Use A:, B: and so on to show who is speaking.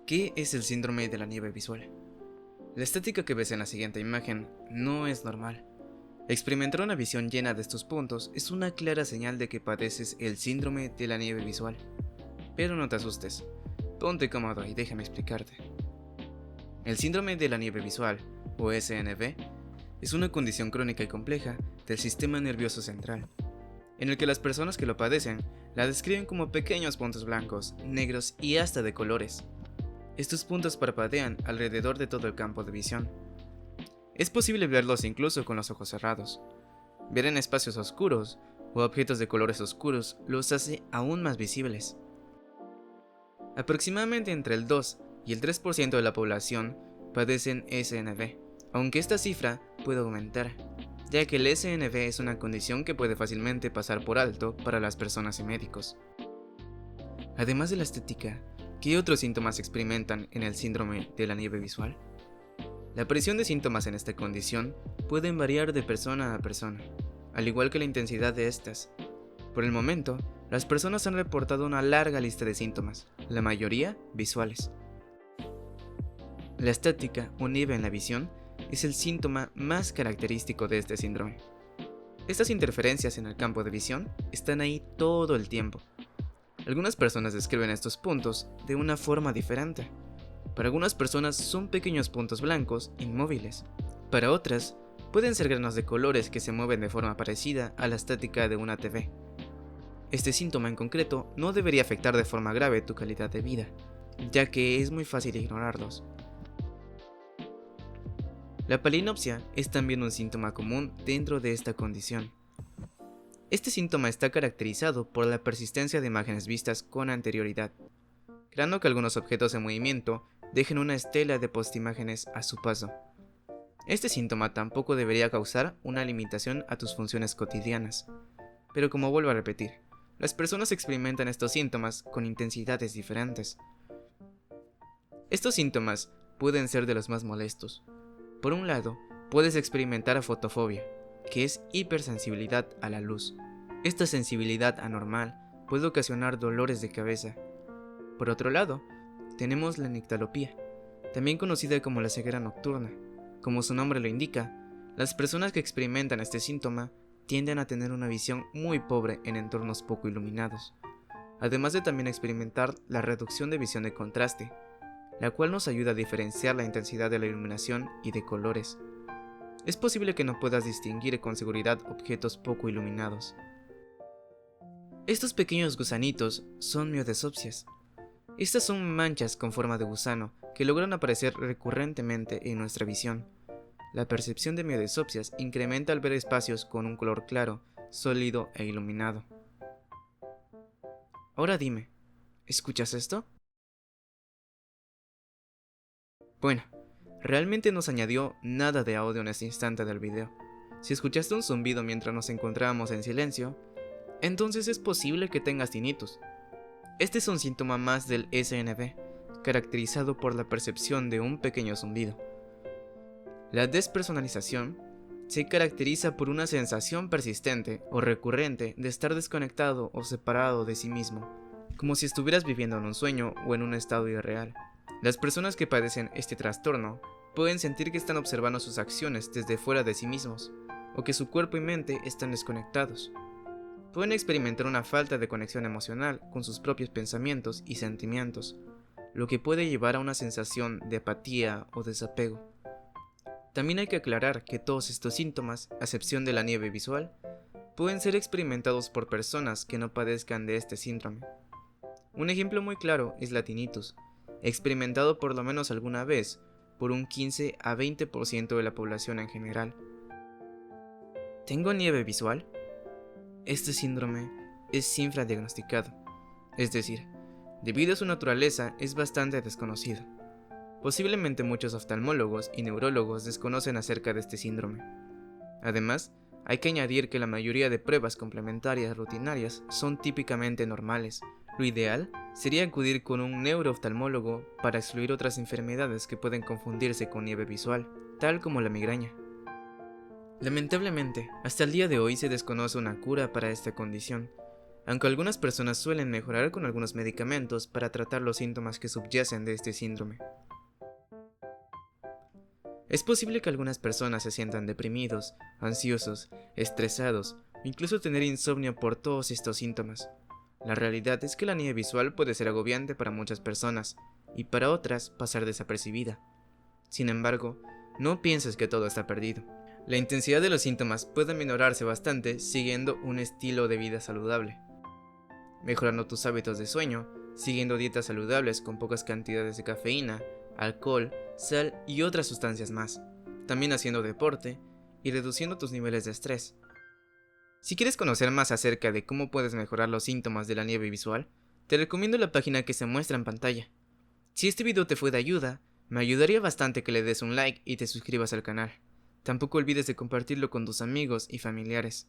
A: ¿Qué es el síndrome de la nieve visual? La estética que ves en la siguiente imagen no es normal. Experimentar una visión llena de estos puntos es una clara señal de que padeces el síndrome de la nieve visual. Pero no te asustes, ponte cómodo y déjame explicarte. El síndrome de la nieve visual, o SNV, es una condición crónica y compleja del sistema nervioso central, en el que las personas que lo padecen la describen como pequeños puntos blancos, negros y hasta de colores. Estos puntos parpadean alrededor de todo el campo de visión. Es posible verlos incluso con los ojos cerrados. Ver en espacios oscuros o objetos de colores oscuros los hace aún más visibles. Aproximadamente entre el 2 y el 3% de la población padecen SNV, aunque esta cifra puede aumentar, ya que el SNV es una condición que puede fácilmente pasar por alto para las personas y médicos. Además de la estética, ¿qué otros síntomas se experimentan en el síndrome de la nieve visual? La aparición de síntomas en esta condición pueden variar de persona a persona, al igual que la intensidad de estas. Por el momento, las personas han reportado una larga lista de síntomas, la mayoría visuales. La estática o nieve en la visión es el síntoma más característico de este síndrome. Estas interferencias en el campo de visión están ahí todo el tiempo. Algunas personas describen estos puntos de una forma diferente. Para algunas personas son pequeños puntos blancos inmóviles. Para otras, pueden ser granos de colores que se mueven de forma parecida a la estática de una TV. Este síntoma en concreto no debería afectar de forma grave tu calidad de vida, ya que es muy fácil ignorarlos. La palinopsia es también un síntoma común dentro de esta condición. Este síntoma está caracterizado por la persistencia de imágenes vistas con anterioridad, creando que algunos objetos en movimiento dejen una estela de postimágenes a su paso. Este síntoma tampoco debería causar una limitación a tus funciones cotidianas, pero como vuelvo a repetir, las personas experimentan estos síntomas con intensidades diferentes. Estos síntomas pueden ser de los más molestos. Por un lado, puedes experimentar fotofobia, que es hipersensibilidad a la luz. Esta sensibilidad anormal puede ocasionar dolores de cabeza. Por otro lado, tenemos la nictalopía, también conocida como la ceguera nocturna. Como su nombre lo indica, las personas que experimentan este síntoma tienden a tener una visión muy pobre en entornos poco iluminados, además de también experimentar la reducción de visión de contraste, la cual nos ayuda a diferenciar la intensidad de la iluminación y de colores. Es posible que no puedas distinguir con seguridad objetos poco iluminados. Estos pequeños gusanitos son miodesopsias. Estas son manchas con forma de gusano que logran aparecer recurrentemente en nuestra visión. La percepción de miodesopsias incrementa al ver espacios con un color claro, sólido e iluminado. Ahora dime, ¿escuchas esto? Bueno, realmente no se añadió nada de audio en este instante del video. Si escuchaste un zumbido mientras nos encontrábamos en silencio, entonces es posible que tengas tinnitus. Este es un síntoma más del SNV, caracterizado por la percepción de un pequeño zumbido. La despersonalización se caracteriza por una sensación persistente o recurrente de estar desconectado o separado de sí mismo, como si estuvieras viviendo en un sueño o en un estado irreal. Las personas que padecen este trastorno pueden sentir que están observando sus acciones desde fuera de sí mismos, o que su cuerpo y mente están desconectados. Pueden experimentar una falta de conexión emocional con sus propios pensamientos y sentimientos, lo que puede llevar a una sensación de apatía o desapego. También hay que aclarar que todos estos síntomas, a excepción de la nieve visual, pueden ser experimentados por personas que no padezcan de este síndrome. Un ejemplo muy claro es la tinnitus, experimentado por lo menos alguna vez por un 15 a 20% de la población en general. ¿Tengo nieve visual? Este síndrome es infradiagnosticado, es decir, debido a su naturaleza es bastante desconocido. Posiblemente muchos oftalmólogos y neurólogos desconocen acerca de este síndrome. Además, hay que añadir que la mayoría de pruebas complementarias rutinarias son típicamente normales. Lo ideal sería acudir con un neurooftalmólogo para excluir otras enfermedades que pueden confundirse con nieve visual, tal como la migraña. Lamentablemente, hasta el día de hoy se desconoce una cura para esta condición, aunque algunas personas suelen mejorar con algunos medicamentos para tratar los síntomas que subyacen de este síndrome. Es posible que algunas personas se sientan deprimidos, ansiosos, estresados o incluso tener insomnio por todos estos síntomas. La realidad es que la nieve visual puede ser agobiante para muchas personas y para otras pasar desapercibida. Sin embargo, no pienses que todo está perdido. La intensidad de los síntomas puede minorarse bastante siguiendo un estilo de vida saludable, mejorando tus hábitos de sueño, siguiendo dietas saludables con pocas cantidades de cafeína, alcohol, sal y otras sustancias más, también haciendo deporte y reduciendo tus niveles de estrés. Si quieres conocer más acerca de cómo puedes mejorar los síntomas de la nieve visual, te recomiendo la página que se muestra en pantalla. Si este video te fue de ayuda, me ayudaría bastante que le des un like y te suscribas al canal. Tampoco olvides de compartirlo con tus amigos y familiares.